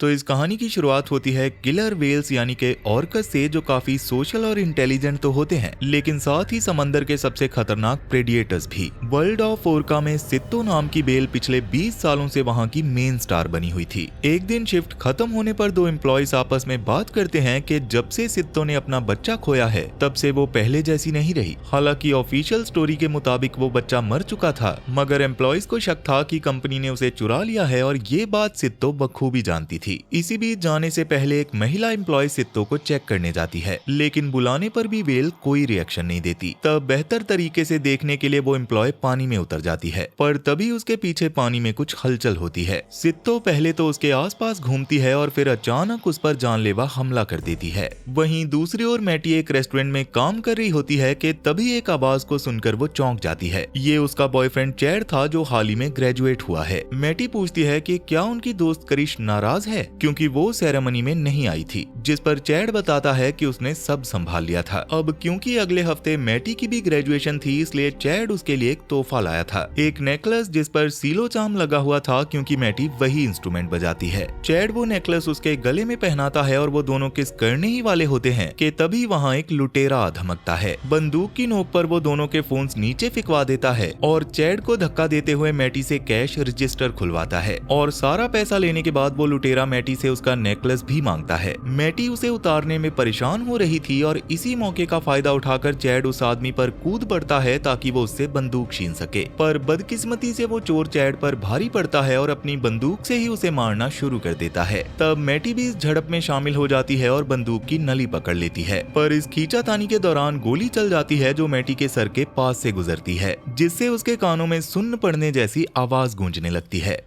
तो इस कहानी की शुरुआत होती है किलर वेल्स यानी के ऑर्कस से, जो काफी सोशल और इंटेलिजेंट तो होते हैं लेकिन साथ ही समंदर के सबसे खतरनाक प्रेडिएटर्स भी। वर्ल्ड ऑफ ओरका में सित्तो नाम की बेल पिछले 20 सालों से वहां की मेन स्टार बनी हुई थी। एक दिन शिफ्ट खत्म होने पर दो एम्प्लॉइज आपस में बात करते हैं कि जब से सित्तो ने अपना बच्चा खोया है तब से वो पहले जैसी नहीं रही। हालांकि ऑफिशियल स्टोरी के मुताबिक वो बच्चा मर चुका था, मगर एम्प्लॉइज को शक था कि कंपनी ने उसे चुरा लिया है और ये बात सित्तो बखूबी जानती थी। इसी बीच जाने से पहले एक महिला एम्प्लॉय सित्तो को चेक करने जाती है, लेकिन बुलाने पर भी वेल कोई रिएक्शन नहीं देती। तब बेहतर तरीके से देखने के लिए वो एम्प्लॉय पानी में उतर जाती है, पर तभी उसके पीछे पानी में कुछ हलचल होती है। सित्तो पहले तो उसके आसपास घूमती है और फिर अचानक उस पर जानलेवा हमला कर देती है। वहीं दूसरी ओर मैटी एक रेस्टोरेंट में काम कर रही होती है कि तभी एक आवाज को सुनकर वो चौंक जाती है। ये उसका बॉयफ्रेंड चैड था जो हाल ही में ग्रेजुएट हुआ है। मैटी पूछती है कि क्या उनकी दोस्त करिश नाराज है क्योंकि वो सेरेमनी में नहीं आई थी, जिस पर चैड बताता है कि उसने सब संभाल लिया था। अब क्योंकि अगले हफ्ते मैटी की भी ग्रेजुएशन थी, इसलिए चैड उसके लिए एक तोहफा लाया था, एक नेकलेस जिस पर सीलो चार्म लगा हुआ था, क्योंकि मैटी वही इंस्ट्रूमेंट बजाती है। चैड वो नेकलेस उसके गले में पहनाता है और वो दोनों किस करने ही वाले होते हैं कि तभी वहाँ एक लुटेरा धमकता है। बंदूक की नोक पर वो दोनों के फोन्स नीचे फिकवा देता है और चैड को धक्का देते हुए मैटी से कैश रजिस्टर खुलवाता है और सारा पैसा लेने के बाद वो लुटेरा मैटी से उसका नेकलेस भी मांगता है। मैटी उसे उतारने में परेशान हो रही थी और इसी मौके का फायदा उठाकर चैड उस आदमी पर कूद पड़ता है ताकि वो उससे बंदूक छीन सके, पर बदकिस्मती से वो चोर चैड पर भारी पड़ता है और अपनी बंदूक से ही उसे मारना शुरू कर देता है। तब मैटी भी इस झड़प में शामिल हो जाती है और बंदूक की नली पकड़ लेती है, पर इस खींचातानी के दौरान गोली चल जाती है जो मैटी के सर के पास से गुजरती है, जिससे उसके कानों में सुन्न पड़ने जैसी आवाज गूंजने लगती है।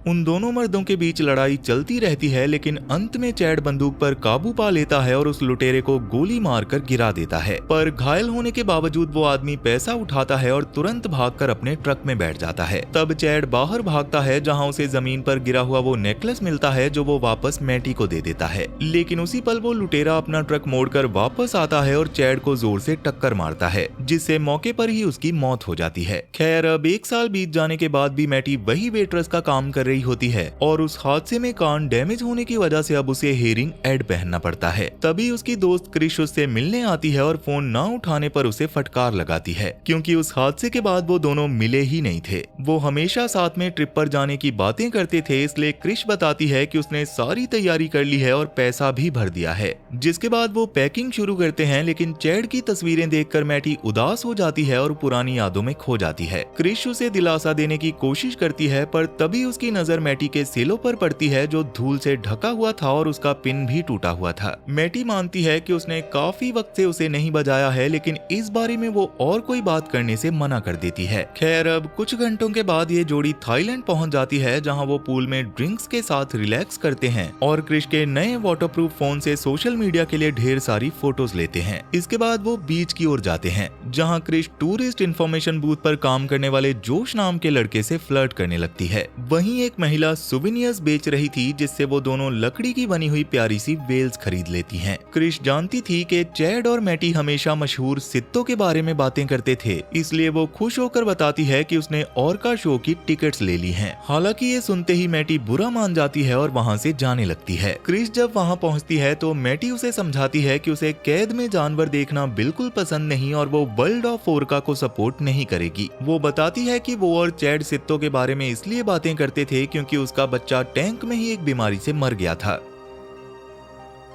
उन दोनों मर्दों के बीच लड़ाई चलती रहती है, लेकिन अंत में चैड बंदूक पर काबू पा लेता है और उस लुटेरे को गोली मारकर गिरा देता है, पर घायल होने के बावजूद वो आदमी पैसा उठाता है और तुरंत भागकर अपने ट्रक में बैठ जाता है। तब चैड बाहर भागता है जहां उसे जमीन पर गिरा हुआ वो नेकलेस मिलता है जो वो वापस मैटी को दे देता है, लेकिन उसी पल वो लुटेरा अपना ट्रक मोड़कर वापस आता है और चैड को जोर से टक्कर मारता है, जिससे मौके पर ही उसकी मौत हो जाती है। खैर, अब 1 साल बीत जाने के बाद भी मैटी वही वेट्रेस का काम कर रही होती है और उस हादसे में कान डैमेज होने की वजह से अब उसे हेयरिंग एड पहनना पड़ता है। तभी उसकी दोस्त क्रिश उससे मिलने आती है और फोन ना उठाने पर उसे फटकार लगाती है, क्योंकि उस हादसे के बाद वो दोनों मिले ही नहीं थे। वो हमेशा साथ में ट्रिप पर जाने की बातें करते थे, इसलिए क्रिश बताती है कि उसने सारी तैयारी कर ली है और पैसा भी भर दिया है। जिसके बाद वो पैकिंग शुरू करते हैं, लेकिन चैड की तस्वीरें देखकर मैटी उदास हो जाती है और पुरानी यादों में खो जाती है। क्रिश उसे दिलासा देने की कोशिश करती है, पर तभी उसकी नजर मैटी के सेलो पर पड़ती है जो धूल से ढका हुआ था और उसका पिन भी टूटा हुआ था। मैटी मानती है कि उसने काफी वक्त से उसे नहीं बजाया है, लेकिन इस बारे में वो और कोई बात करने से मना कर देती है। खैर, अब कुछ घंटों के बाद ये जोड़ी थाईलैंड पहुंच जाती है, जहां वो पूल में ड्रिंक्स के साथ रिलैक्स करते हैं और क्रिश के नए वाटरप्रूफ फोन से सोशल मीडिया के लिए ढेर सारी फोटोज लेते हैं। इसके बाद वो बीच की ओर जाते हैं, जहाँ क्रिश टूरिस्ट इंफॉर्मेशन बूथ पर काम करने वाले जोश नाम के लड़के से फ्लर्ट करने लगती है। वहीं एक महिला सुवेनियर्स बेच रही थी, जिससे वो दोनों लकड़ी की बनी हुई प्यारी सी वेल्स खरीद लेती हैं। क्रिश जानती थी कि चैड और मैटी हमेशा मशहूर सित्तो के बारे में बातें करते थे, इसलिए वो खुश होकर बताती है कि उसने ऑर्का शो की टिकट्स ले ली हैं। हालांकि ये सुनते ही मैटी बुरा मान जाती है और वहाँ से जाने लगती है। क्रिश जब वहाँ पहुँचती है तो मैटी उसे समझाती है कि उसे कैद में जानवर देखना बिल्कुल पसंद नहीं और वो वर्ल्ड ऑफ ओरका को सपोर्ट नहीं करेगी। वो बताती है कि वो और चैड सित्तो के बारे में इसलिए बातें करते थे क्योंकि उसका बच्चा टैंक में ही एक बीमारी से मर गया था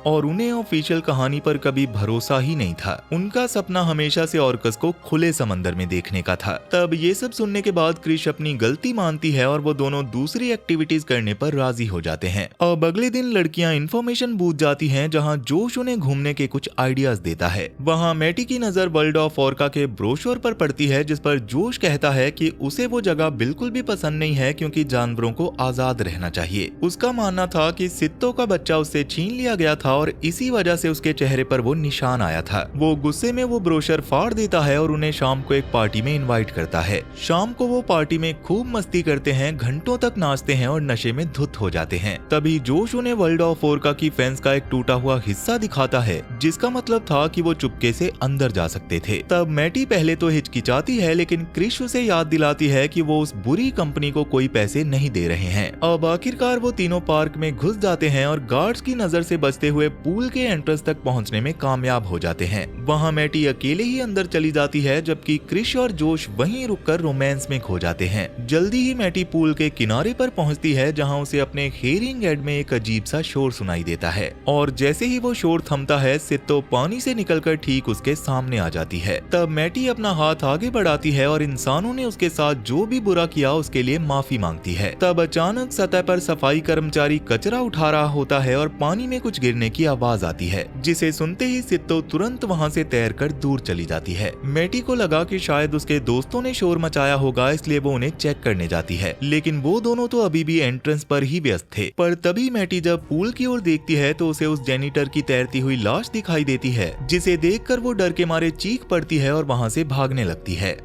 और उन्हें ऑफिशियल कहानी पर कभी भरोसा ही नहीं था। उनका सपना हमेशा से ऑर्कस को खुले समंदर में देखने का था। तब ये सब सुनने के बाद क्रिश अपनी गलती मानती है और वो दोनों दूसरी एक्टिविटीज करने पर राजी हो जाते हैं। अब अगले दिन लड़कियां इंफॉर्मेशन बूथ जाती हैं, जहां जोश उन्हें घूमने के कुछ आइडियाज देता है। वहां मैटी की नजर वर्ल्ड ऑफ ओरका के ब्रोशर पर पड़ती है, जिस पर जोश कहता है कि उसे वो जगह बिल्कुल भी पसंद नहीं है क्योंकि जानवरों को आजाद रहना चाहिए। उसका मानना था कि सित्तो का बच्चा उससे छीन लिया गया था और इसी वजह से उसके चेहरे पर वो निशान आया था। वो गुस्से में वो ब्रोशर फाड़ देता है और उन्हें शाम को एक पार्टी में इनवाइट करता है। शाम को वो पार्टी में खूब मस्ती करते हैं, घंटों तक नाचते हैं और नशे में धुत हो जाते हैं। तभी जोश उन्हें वर्ल्ड ऑफ ओरका की फेंस का एक टूटा हुआ हिस्सा दिखाता है, जिसका मतलब था कि वो चुपके से अंदर जा सकते थे। तब मैटी पहले तो हिचकिचाती है, लेकिन क्रिश उसे याद दिलाती है कि वो उस बुरी कंपनी को कोई पैसे नहीं दे रहे हैं। अब आखिरकार वो तीनों पार्क में घुस जाते हैं और गार्ड्स की नजर से बचते हुए पूल के एंट्रेंस तक पहुंचने में कामयाब हो जाते हैं। वहां मैटी अकेले ही अंदर चली जाती है, जबकि क्रिश और जोश वहीं रुककर रोमांस में खो जाते हैं। जल्दी ही मैटी पूल के किनारे पर पहुंचती है, जहां उसे अपने हेयरिंग एड में एक अजीब सा शोर सुनाई देता है और जैसे ही वो शोर थमता है, सित्तो पानी से निकलकर ठीक उसके सामने आ जाती है। तब मैटी अपना हाथ आगे बढ़ाती है और इंसानों ने उसके साथ जो भी बुरा किया उसके लिए माफी मांगती है। तब अचानक सतह पर सफाई कर्मचारी कचरा उठा रहा होता है और पानी में कुछ गिरने की आवाज आती है, जिसे सुनते ही सित्तो तुरंत वहां से तैरकर दूर चली जाती है। मैटी को लगा कि शायद उसके दोस्तों ने शोर मचाया होगा, इसलिए वो उन्हें चेक करने जाती है, लेकिन वो दोनों तो अभी भी एंट्रेंस पर ही व्यस्त थे। पर तभी मैटी जब पूल की ओर देखती है तो उसे उस जेनिटर की तैरती हुई लाश दिखाई देती है, जिसे देखकर वो डर के मारे चीख पड़ती है और वहां से भागने लगती है।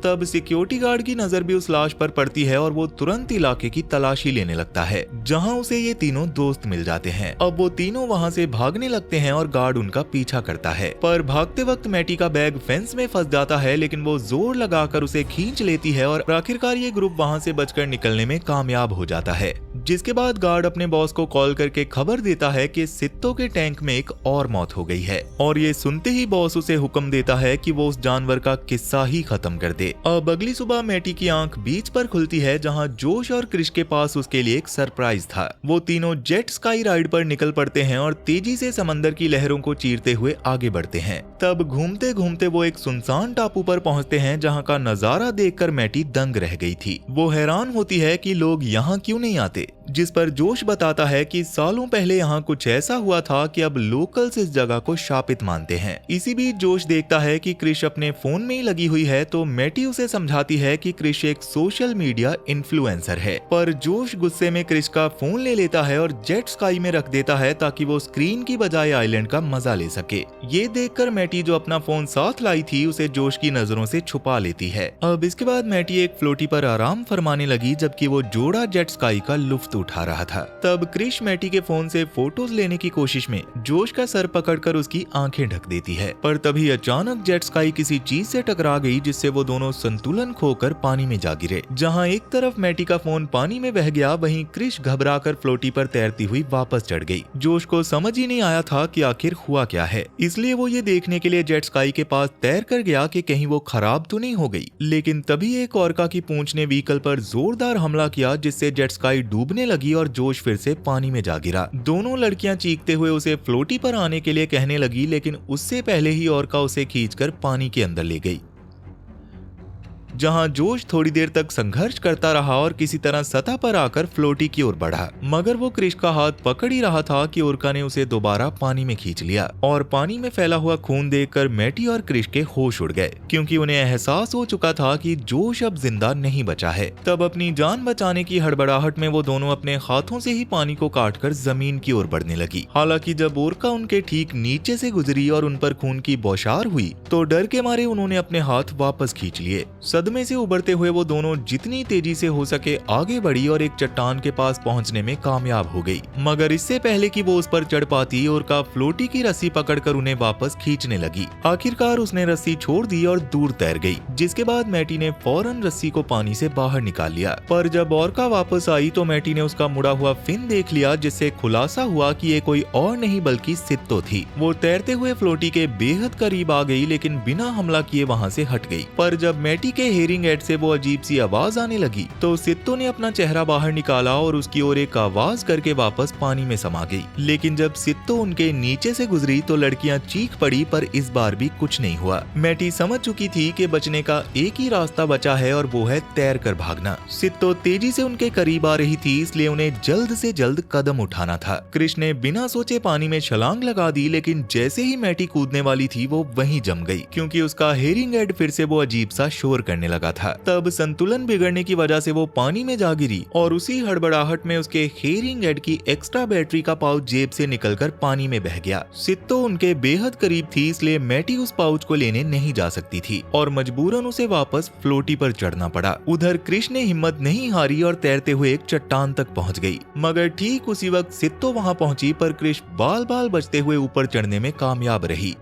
तब सिक्योरिटी गार्ड की नजर भी उस लाश पर पड़ती है और वो तुरंत इलाके की तलाशी लेने लगता है, जहां उसे ये तीनों दोस्त मिल जाते हैं। अब वो तीनों वहां से भागने लगते हैं और गार्ड उनका पीछा करता है, पर भागते वक्त मैटी का बैग फेंस में फंस जाता है, लेकिन वो जोर लगाकर उसे खींच लेती है और आखिरकार ये ग्रुप वहां से बचकर निकलने में कामयाब हो जाता है। जिसके बाद गार्ड अपने बॉस को कॉल करके खबर देता है कि सित्तो के टैंक में एक और मौत हो गई है, और ये सुनते ही बॉस उसे हुक्म देता है कि वो उस जानवर का किस्सा ही खत्म कर दे। अब अगली सुबह मैटी की आंख बीच पर खुलती है, जहां जोश और क्रिश के पास उसके लिए एक सरप्राइज था। वो तीनों जेट स्काई राइड पर निकल पड़ते हैं और तेजी से समंदर की लहरों को चीरते हुए आगे बढ़ते हैं। तब घूमते घूमते वो एक सुनसान टापू पर पहुंचते हैं, जहां का नजारा देखकर मैटी दंग रह गई थी। वो हैरान होती है कि लोग यहाँ क्यों नहीं आते, जिस पर जोश बताता है कि सालों पहले यहाँ कुछ ऐसा हुआ था कि अब लोकल्स इस जगह को शापित मानते हैं। इसी बीच जोश देखता है कि क्रिश अपने फोन में ही लगी हुई है, तो मैटी उसे समझाती है कि क्रिश एक सोशल मीडिया इन्फ्लुएंसर है। पर जोश गुस्से में क्रिश का फोन ले लेता है और जेट स्काई में रख देता है, ताकि वो स्क्रीन की बजाय आइलैंड का मजा ले सके। ये देखकर मैटी जो अपना फोन साथ लाई थी, उसे जोश की नजरों से छुपा लेती है। अब इसके बाद मैटी एक फ्लोटी पर आराम फरमाने लगी, जबकि वो जोड़ा जेट स्काई का लुफ्त उठा रहा था। तब क्रिश मैटी के फोन से फोटोज लेने की कोशिश में जोश का सर पकड़कर उसकी आंखें ढक देती है, पर तभी अचानक जेट स्काई किसी चीज से टकरा गई, जिससे वो दोनों संतुलन खोकर पानी में जा गिरे। जहां एक तरफ मैटी का फोन पानी में बह गया, वहीं क्रिश घबराकर फ्लोटी पर तैरती हुई वापस चढ़ गई। जोश को समझ ही नहीं आया था कि आखिर हुआ क्या है, इसलिए वो ये देखने के लिए जेट स्काई के पास तैर कर गया कि कहीं वो खराब तो नहीं हो गई। लेकिन तभी एक ऑर्का की पूंछ ने व्हीकल पर जोरदार हमला किया, जिससे जेट स्काई डूबने लगी और जोश फिर से पानी में जा गिरा। दोनों लड़कियां चीखते हुए उसे फ्लोटी पर आने के लिए कहने लगी, लेकिन उससे पहले ही ऑर्का उसे खींचकर पानी के अंदर ले गई। जहां जोश थोड़ी देर तक संघर्ष करता रहा और किसी तरह सतह पर आकर फ्लोटी की ओर बढ़ा, मगर वो क्रिश का हाथ पकड़ ही रहा था कि ओरका ने उसे दोबारा पानी में खींच लिया और पानी में फैला हुआ खून देखकर मैटी और क्रिश के होश उड़ गए, क्योंकि उन्हें एहसास हो चुका था कि जोश अब जिंदा नहीं बचा है। तब अपनी जान बचाने की हड़बड़ाहट में वो दोनों अपने हाथों से ही पानी को काटकर जमीन की ओर बढ़ने लगी। हालांकि जब ओरका उनके ठीक नीचे से गुजरी और उन पर खून की बौछार हुई, तो डर के मारे उन्होंने अपने हाथ वापस खींच लिए। सदमे से उबरते हुए वो दोनों जितनी तेजी से हो सके आगे बढ़ी और एक चट्टान के पास पहुंचने में कामयाब हो गई, मगर इससे पहले कि वो उस पर चढ़ पाती, ओरका फ्लोटी की रस्सी पकड़कर उन्हें वापस खींचने लगी। आखिरकार उसने रस्सी छोड़ दी और दूर तैर गई, जिसके बाद मैटी ने फौरन रस्सी को पानी से बाहर निकाल लिया। पर जब ओरका वापस आई तो मैटी ने उसका मुड़ा हुआ फिन देख लिया, जिससे खुलासा हुआ कि ये कोई और नहीं बल्कि सित्तो थी। वो तैरते हुए फ्लोटी के बेहद करीब आ गई, लेकिन बिना हमला किए वहां से हट गई। पर जब मैटी के हेयरिंग एड से वो अजीब सी आवाज आने लगी, तो सित्तो ने अपना चेहरा बाहर निकाला और उसकी ओर एक आवाज करके वापस पानी में समा गई। लेकिन जब सित्तो उनके नीचे से गुजरी तो लड़कियां चीख पड़ी, पर इस बार भी कुछ नहीं हुआ। मैटी समझ चुकी थी कि बचने का एक ही रास्ता बचा है और वो है तैर कर भागना। सित्तो तेजी से उनके करीब आ रही थी, इसलिए उन्हें जल्द से जल्द कदम उठाना था। क्रिश ने बिना सोचे पानी में छलांग लगा दी, लेकिन जैसे ही मैटी कूदने वाली थी वो वहीं जम गई, क्योंकि उसका हेयरिंग एड फिर से वो अजीब सा शोर करने करने लगा था। तब संतुलन बिगड़ने की वजह से वो पानी में जा गिरी और उसी हड़बड़ाहट में उसके हेयरिंग एड की एक्स्ट्रा बैटरी का पाउच जेब से निकलकर पानी में बह गया। सित्तो उनके बेहद करीब थी, इसलिए मैटी उस पाउच को लेने नहीं जा सकती थी और मजबूरन उसे वापस फ्लोटी पर चढ़ना पड़ा। उधर कृष्ण ने हिम्मत नहीं हारी और तैरते हुए एक चट्टान तक पहुंच गई, मगर ठीक उसी वक्त सित्तो वहां पहुंची, पर कृष्ण बाल बाल बचते हुए ऊपर चढ़ने में कामयाब रही।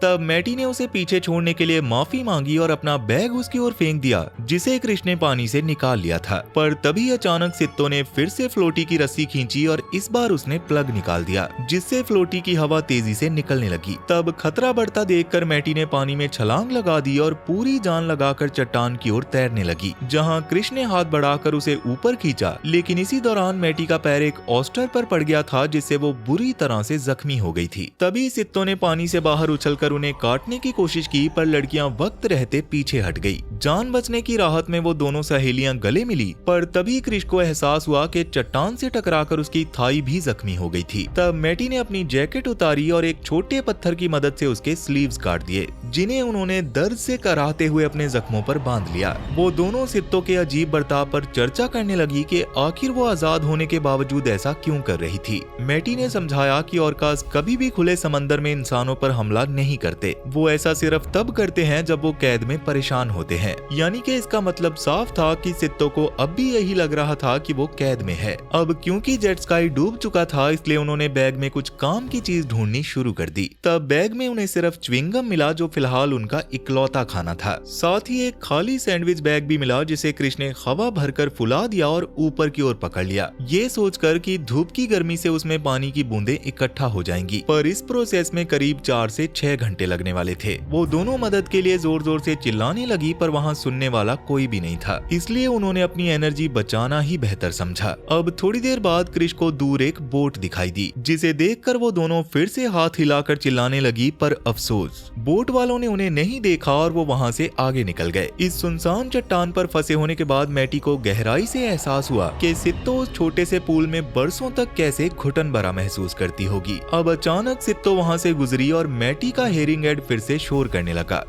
तब मैटी ने उसे पीछे छोड़ने के लिए माफी मांगी और अपना बैग उसकी ओर फेंक दिया, जिसे कृष्ण ने पानी से निकाल लिया था। पर तभी अचानक सित्तो ने फिर से फ्लोटी की रस्सी खींची और इस बार उसने प्लग निकाल दिया, जिससे फ्लोटी की हवा तेजी से निकलने लगी। तब खतरा बढ़ता देखकर मैटी ने पानी में छलांग लगा दी और पूरी जान लगाकर चट्टान की ओर तैरने लगी, जहाँ कृष्ण ने हाथ बढ़ाकर उसे ऊपर खींचा। लेकिन इसी दौरान मैटी का पैर एक ऑस्टर पर पड़ गया था, जिससे वो बुरी तरह से जख्मी हो गई थी। तभी सित्तो ने पानी से बाहर उछलकर उन्हें काटने की कोशिश की, पर लड़कियां वक्त रहते पीछे हट गई। जान बचने की राहत में वो दोनों सहेलियां गले मिली, पर तभी कृष्ण को एहसास हुआ कि चट्टान से टकराकर उसकी थाई भी जख्मी हो गई थी। तब मैटी ने अपनी जैकेट उतारी और एक छोटे पत्थर की मदद से उसके स्लीव्स काट दिए, जिन्हें उन्होंने दर्द से कराहते हुए अपने जख्मों पर बांध लिया। वो दोनों सित्तो के अजीब बर्ताव पर चर्चा करने लगी कि आखिर वो आजाद होने के बावजूद ऐसा क्यों कर रही थी। मैटी ने समझाया कि ऑर्कास कभी भी खुले समंदर में इंसानों पर हमला नहीं करते, वो ऐसा सिर्फ तब करते हैं जब वो कैद में परेशान होते हैं। यानी कि इसका मतलब साफ था कि सित्तो को अब भी यही लग रहा था कि वो कैद में है। अब क्योंकि जेट स्काई डूब चुका था, इसलिए उन्होंने बैग में कुछ काम की चीज ढूंढनी शुरू कर दी। तब बैग में उन्हें सिर्फ च्युइंगम मिला, जो फिलहाल उनका इकलौता खाना था। साथ ही एक खाली सैंडविच बैग भी मिला, जिसे कृष्ण ने हवा भरकर फुला दिया और ऊपर की ओर पकड़ लिया, ये सोचकर कि धूप की गर्मी से उसमें पानी की बूंदें इकट्ठा हो जाएंगी। पर इस प्रोसेस में करीब 4 से 6 घंटे लगने वाले थे। वो दोनों मदद के लिए जोर जोर से चिल्लाने लगी, पर वहाँ सुनने वाला कोई भी नहीं था, इसलिए उन्होंने अपनी एनर्जी बचाना ही बेहतर समझा। अब थोड़ी देर बाद कृष्ण को दूर एक बोट दिखाई दी, जिसे देखकर वो दोनों फिर से हाथ हिलाकर चिल्लाने लगी, पर अफसोस बोट वालों ने उन्हें नहीं देखा और वो वहाँ से आगे निकल गए। इस सुनसान चट्टान पर फंसे होने के बाद मैटी को गहराई से एहसास हुआ कि सित्तो उस छोटे से पूल में बरसों तक कैसे घुटन भरा महसूस करती होगी। अब अचानक सित्तो वहाँ से गुजरी और मैटी का हेयरिंग एड फिर से शोर करने लगा,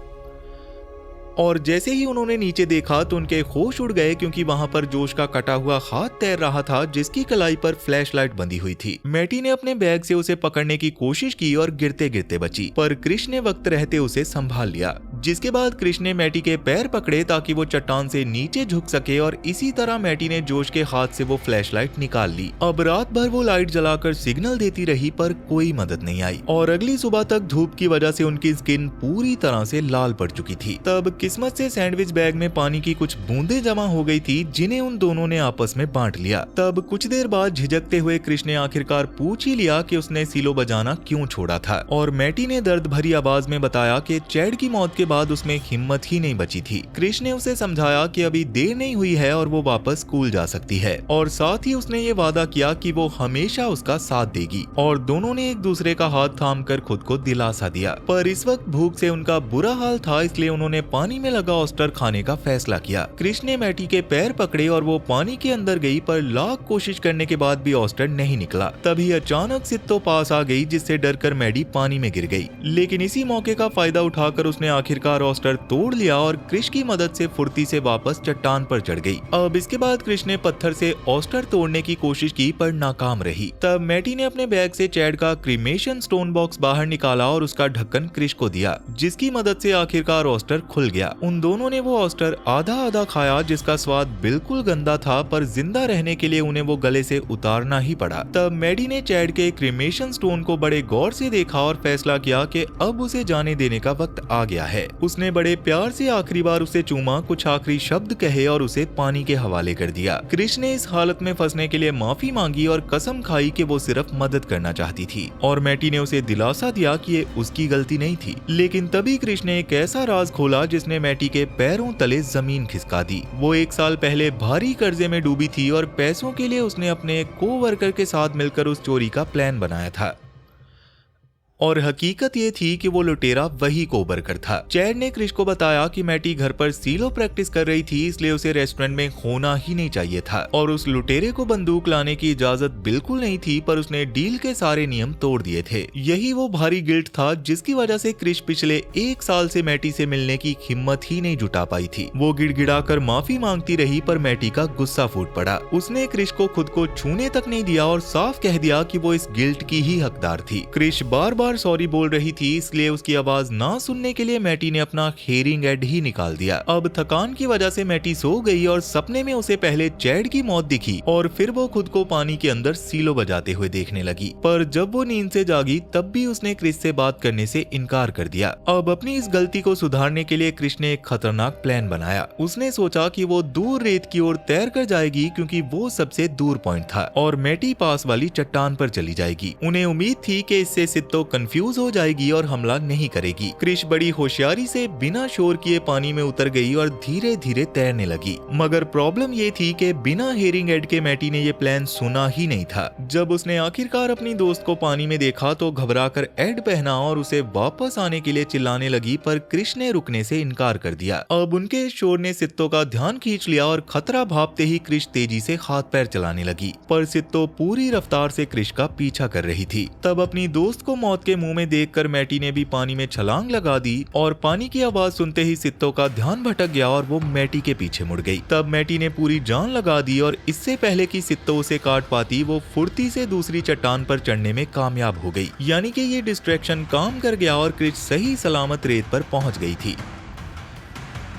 और जैसे ही उन्होंने नीचे देखा तो उनके होश उड़ गए, क्योंकि वहां पर जोश का कटा हुआ हाथ तैर रहा था, जिसकी कलाई पर फ्लैशलाइट बंधी हुई थी। मैटी ने अपने बैग से उसे पकड़ने की कोशिश की और गिरते गिरते बची, पर कृष्ण ने वक्त रहते उसे संभाल लिया। जिसके बाद कृष्ण ने मैटी के पैर पकड़े ताकि वो चट्टान से नीचे झुक सके, और इसी तरह मैटी ने जोश के हाथ से वो फ्लैशलाइट निकाल ली। अब रात भर वो लाइट जलाकर सिग्नल देती रही, पर कोई मदद नहीं आई, और अगली सुबह तक धूप की वजह से उनकी स्किन पूरी तरह से लाल पड़ चुकी थी। तब किस्मत से सैंडविच बैग में पानी की कुछ बूंदें जमा हो गई थी, जिन्हें उन दोनों ने आपस में बांट लिया। तब कुछ देर बाद झिझकते हुए कृष्ण ने आखिरकार पूछ ही लिया कि उसने सिलो बजाना क्यों छोड़ा था, और मैटी ने दर्द भरी आवाज में बताया कि चैड की मौत के बाद उसमें हिम्मत ही नहीं बची थी। कृष्ण ने उसे समझाया कि अभी देर नहीं हुई है और वो वापस स्कूल जा सकती है, और साथ ही उसने ये वादा किया कि वो हमेशा उसका साथ देगी, और दोनों ने एक दूसरे का हाथ थामकर खुद को दिलासा दिया। पर इस वक्त भूख से उनका बुरा हाल था, इसलिए उन्होंने पानी में लगा ऑस्टर खाने का फैसला किया। कृष्ण ने मैटी के पैर पकड़े और वो पानी के अंदर गई, पर लाख कोशिश करने के बाद भी ऑस्टर नहीं निकला। तभी अचानक सित्तो पास आ गई, जिससे डरकर मैडी पानी में गिर गई। लेकिन इसी मौके का फायदा उठाकर उसने आखिरकार ऑस्टर तोड़ लिया और कृष्ण की मदद से फुर्ती से वापस चट्टान पर चढ़ गई। अब इसके बाद कृष्ण ने पत्थर से ऑस्टर तोड़ने की कोशिश की, पर नाकाम रही। तब मैटी ने अपने बैग से चैड का क्रीमेशन स्टोन बॉक्स बाहर निकाला और उसका ढक्कन कृष्ण को दिया, जिसकी मदद से आखिरकार ऑस्टर खुल गया। उन दोनों ने वो ऑस्टर आधा आधा खाया, जिसका स्वाद बिल्कुल गंदा था, पर जिंदा रहने के लिए उन्हें वो गले से उतारना ही पड़ा। तब मैडी ने चैड के क्रीमेशन स्टोन को बड़े गौर से देखा और फैसला किया कि अब उसे जाने देने का वक्त आ गया है। उसने बड़े प्यार से आखिरी बार उसे चूमा, कुछ आखिरी शब्द कहे और उसे पानी के हवाले कर दिया। कृष्ण ने इस हालत में फंसने के लिए माफी मांगी और कसम खाई कि वो सिर्फ मदद करना चाहती थी, और मैटी ने उसे दिलासा दिया कि ये उसकी गलती नहीं थी। लेकिन तभी कृष्ण ने एक ऐसा राज खोला जिसने मैटी के पैरों तले जमीन खिसका दी। वो 1 साल पहले भारी कर्जे में डूबी थी और पैसों के लिए उसने अपने कोवर्कर के साथ मिलकर उस चोरी का प्लान बनाया था। और हकीकत ये थी कि वो लुटेरा वही कोबरकर था। चैड ने क्रिश को बताया कि मैटी घर पर सीलो प्रैक्टिस कर रही थी, इसलिए उसे रेस्टोरेंट में होना ही नहीं चाहिए था और उस लुटेरे को बंदूक लाने की इजाजत बिल्कुल नहीं थी, पर उसने डील के सारे नियम तोड़ दिए थे। यही वो भारी गिल्ट था जिसकी वजह से क्रिश पिछले 1 साल से मैटी से मिलने की हिम्मत ही नहीं जुटा पाई थी। वो गिड़गिड़ाकर माफी मांगती रही, पर मैटी का गुस्सा फूट पड़ा। उसने क्रिश को खुद को छूने तक नहीं दिया और साफ कह दिया कि वो इस गिल्ट की ही हकदार थी। क्रिश बार बार सॉरी बोल रही थी, इसलिए उसकी आवाज ना सुनने के लिए मैटी ने अपना हेयरिंग एड ही निकाल दिया। अब थकान की वजह से मैटी सो गई और सपने में उसे पहले चैड की मौत दिखी और फिर वो खुद को पानी के अंदर सीलो बजाते हुए देखने लगी। पर जब वो नींद से जागी तब भी उसने क्रिश से बात करने से इनकार कर दिया। अब अपनी इस गलती को सुधारने के लिए क्रिश ने एक खतरनाक प्लान बनाया। उसने सोचा कि वो दूर रेत की ओर तैर कर जाएगी क्योंकि वो सबसे दूर पॉइंट था और मैटी पास वाली चट्टान पर चली जाएगी। उन्हें उम्मीद थी कि इससे सित्तो कंफ्यूज हो जाएगी और हमला नहीं करेगी। क्रिश बड़ी होशियारी से बिना शोर किए पानी में उतर गई और धीरे धीरे तैरने लगी। मगर प्रॉब्लम ये थी कि बिना हेयरिंग एड के मैटी ने ये प्लान सुना ही नहीं था। जब उसने आखिरकार अपनी दोस्त को पानी में देखा तो घबराकर एड पहना और उसे वापस आने के लिए चिल्लाने लगी, पर क्रिश ने रुकने से इनकार कर दिया। अब उनके शोर ने सित्तो का ध्यान खींच लिया और खतरा भापते ही क्रिश तेजी से हाथ पैर चलाने लगी, पर सित्तो पूरी रफ्तार से क्रिश का पीछा कर रही थी। तब अपनी दोस्त को मौत के मुंह में देखकर मैटी ने भी पानी में छलांग लगा दी और पानी की आवाज सुनते ही सित्तो का ध्यान भटक गया और वो मैटी के पीछे मुड़ गई। तब मैटी ने पूरी जान लगा दी और इससे पहले कि सित्तो उसे काट पाती वो फुर्ती से दूसरी चट्टान पर चढ़ने में कामयाब हो गई। यानी कि ये डिस्ट्रैक्शन काम कर गया और क्रिश सही सलामत रेत पर पहुंच गई थी।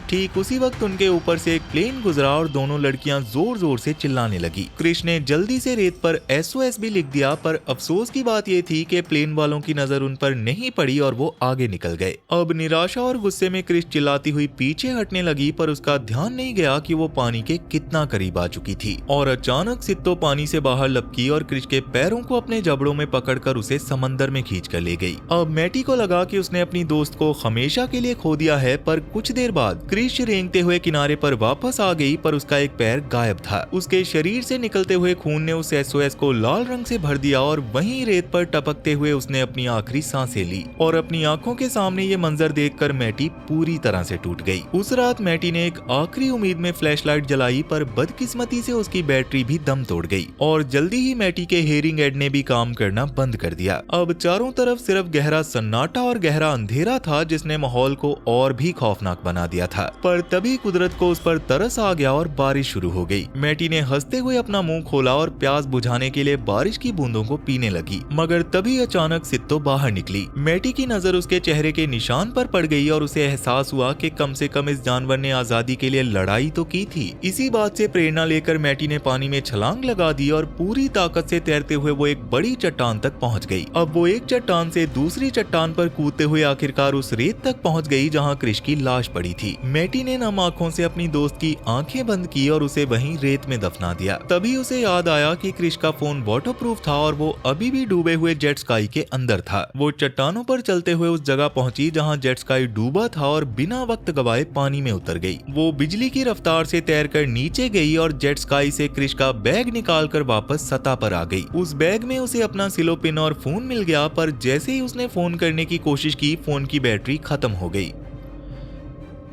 ठीक उसी वक्त उनके ऊपर से एक प्लेन गुजरा और दोनों लड़कियां जोर जोर से चिल्लाने लगी। क्रिश ने जल्दी से रेत पर SOS भी लिख दिया, पर अफसोस की बात यह थी कि प्लेन वालों की नजर उन पर नहीं पड़ी और वो आगे निकल गए। अब निराशा और गुस्से में क्रिश चिल्लाती हुई पीछे हटने लगी, पर उसका ध्यान नहीं गया कि वो पानी के कितना करीब आ चुकी थी। और अचानक सित्तो पानी से बाहर लपकी और क्रिश के पैरों को अपने जबड़ों में पकड़कर उसे समंदर में खींच कर ले गई। अब मैटी को लगा कि उसने अपनी दोस्त को हमेशा के लिए खो दिया है, पर कुछ देर बाद क्रिश रेंगते हुए किनारे पर वापस आ गई, पर उसका एक पैर गायब था। उसके शरीर से निकलते हुए खून ने उस SOS को लाल रंग से भर दिया और वहीं रेत पर टपकते हुए उसने अपनी आखिरी सांसें ली। और अपनी आंखों के सामने ये मंजर देखकर मैटी पूरी तरह से टूट गई। उस रात मैटी ने एक आखिरी उम्मीद में फ्लैशलाइट जलाई, पर बदकिस्मती से उसकी बैटरी भी दम तोड़ गई और जल्दी ही मैटी के हेयरिंग एड ने भी काम करना बंद कर दिया। अब चारों तरफ सिर्फ गहरा सन्नाटा और गहरा अंधेरा था, जिसने माहौल को और भी खौफनाक बना दिया था। पर तभी कुदरत को उस पर तरस आ गया और बारिश शुरू हो गई। मैटी ने हंसते हुए अपना मुंह खोला और प्यास बुझाने के लिए बारिश की बूंदों को पीने लगी, मगर तभी अचानक सित्तो बाहर निकली। मैटी की नजर उसके चेहरे के निशान पर पड़ गई और उसे एहसास हुआ कि कम से कम इस जानवर ने आजादी के लिए लड़ाई तो की थी। इसी बात से प्रेरणा लेकर मैटी ने पानी में छलांग लगा दी और पूरी ताकत से तैरते हुए वो एक बड़ी चट्टान तक पहुंच गई। अब वो एक चट्टान से दूसरी चट्टान पर कूदते हुए आखिरकार उस रेत तक पहुंच गई जहां क्रिश की लाश पड़ी थी। मैटी ने नम आंखों से अपनी दोस्त की आंखें बंद की और उसे वहीं रेत में दफना दिया। तभी उसे याद आया कि क्रिश का फोन वाटरप्रूफ था और वो अभी भी डूबे हुए जेट स्काई के अंदर था। वो चट्टानों पर चलते हुए उस जगह पहुंची जहां जेट स्काई डूबा था और बिना वक्त गवाए पानी में उतर गई। वो बिजली की रफ्तार से तैरकर नीचे गई और जेट स्काई से क्रिश का बैग निकालकर वापस सतह पर आ गई। उस बैग में उसे अपना सिलो पिन और फोन मिल गया, पर जैसे ही उसने फोन करने की कोशिश की फोन की बैटरी खत्म हो गई।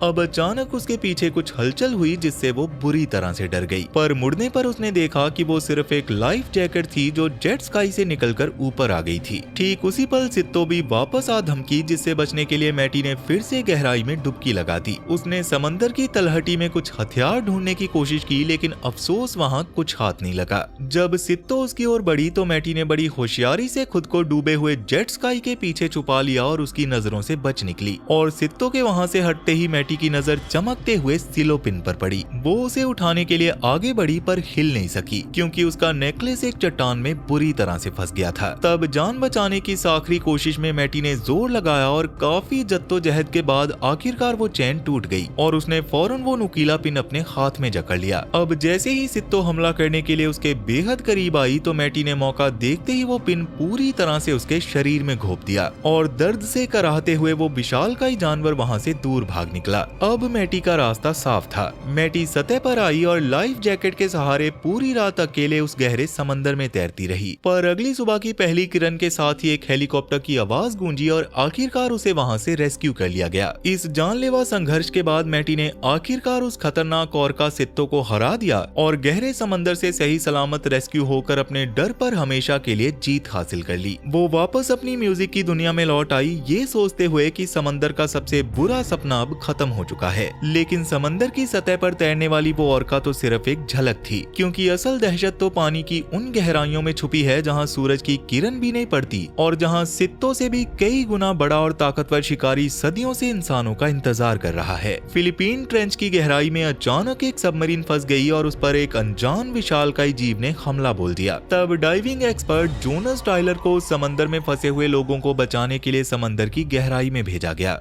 अब अचानक उसके पीछे कुछ हलचल हुई जिससे वो बुरी तरह से डर गई, पर मुड़ने पर उसने देखा कि वो सिर्फ एक लाइफ जैकेट थी जो जेट स्काई से निकलकर ऊपर आ गई थी। ठीक उसी पल सित्तो भी वापस आ धमकी, जिससे बचने के लिए मैटी ने फिर से गहराई में डुबकी लगा दी। उसने समंदर की तलहटी में कुछ हथियार ढूंढने की कोशिश की, लेकिन अफसोस वहाँ कुछ हाथ नहीं लगा। जब सित्तो उसकी ओर बढ़ी तो मैटी ने बड़ी होशियारी से खुद को डूबे हुए जेट स्काई के पीछे छुपा लिया और उसकी नजरों से बच निकली। और सित्तो के वहाँ से हटते ही मैटी की नजर चमकते हुए सिलो पिन पर पड़ी। वो उसे उठाने के लिए आगे बढ़ी, पर हिल नहीं सकी क्योंकि उसका नेकलेस एक चट्टान में बुरी तरह से फंस गया था। तब जान बचाने की इस आखिरी कोशिश में मैटी ने जोर लगाया और काफी जद्दोजहद के बाद आखिरकार वो चैन टूट गई और उसने फौरन वो नुकीला पिन अपने हाथ में जकड़ लिया। अब जैसे ही सित्तो हमला करने के लिए उसके बेहद करीब आई तो मैटी ने मौका देखते ही वो पिन पूरी तरह से उसके शरीर में घोंप दिया और दर्द से कराहते हुए वो विशालकाय जानवर वहां से दूर भाग निकला। निकला। अब मैटी का रास्ता साफ था। मैटी सतह पर आई और लाइफ जैकेट के सहारे पूरी रात अकेले उस गहरे समंदर में तैरती रही। पर अगली सुबह की पहली किरण के साथ ही एक हेलीकॉप्टर की आवाज गूंजी और आखिरकार उसे वहां से रेस्क्यू कर लिया गया। इस जानलेवा संघर्ष के बाद मैटी ने आखिरकार उस खतरनाक ऑर्का सित्तो को हरा दिया और गहरे समंदर से सही सलामत रेस्क्यू होकर अपने डर पर हमेशा के लिए जीत हासिल कर ली। वो वापस अपनी म्यूजिक की दुनिया में लौट आई, ये सोचते हुए कि समंदर का सबसे बुरा सपना अब खत्म हो चुका है। लेकिन समंदर की सतह पर तैरने वाली वो ऑर्का तो सिर्फ एक झलक थी, क्योंकि असल दहशत तो पानी की उन गहराइयों में छुपी है जहाँ सूरज की किरण भी नहीं पड़ती और जहाँ सित्तों से भी कई गुना बड़ा और ताकतवर शिकारी सदियों से इंसानों का इंतजार कर रहा है। फिलीपीन ट्रेंच की गहराई में अचानक एक सबमरीन फंस गई और उस पर एक अनजान विशालकाय जीव ने हमला बोल दिया। तब डाइविंग एक्सपर्ट जोनस टायलर को समंदर में फंसे हुए लोगों को बचाने के लिए समंदर की गहराई में भेजा गया,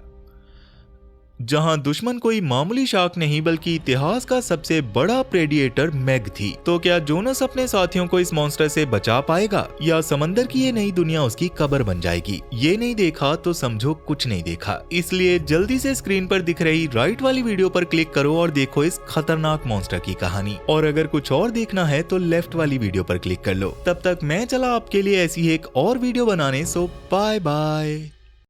जहां दुश्मन कोई मामूली शार्क नहीं बल्कि इतिहास का सबसे बड़ा प्रेडिएटर मैग थी। तो क्या जोनस अपने साथियों को इस मॉन्स्टर से बचा पाएगा या समंदर की ये नई दुनिया उसकी कब्र बन जाएगी? ये नहीं देखा तो समझो कुछ नहीं देखा। इसलिए जल्दी से स्क्रीन पर दिख रही राइट वाली वीडियो पर क्लिक करो और देखो इस खतरनाक मॉन्स्टर की कहानी। और अगर कुछ और देखना है तो लेफ्ट वाली वीडियो पर क्लिक कर लो। तब तक मैं चला आपके लिए ऐसी एक और वीडियो बनाने। सो बाय बाय।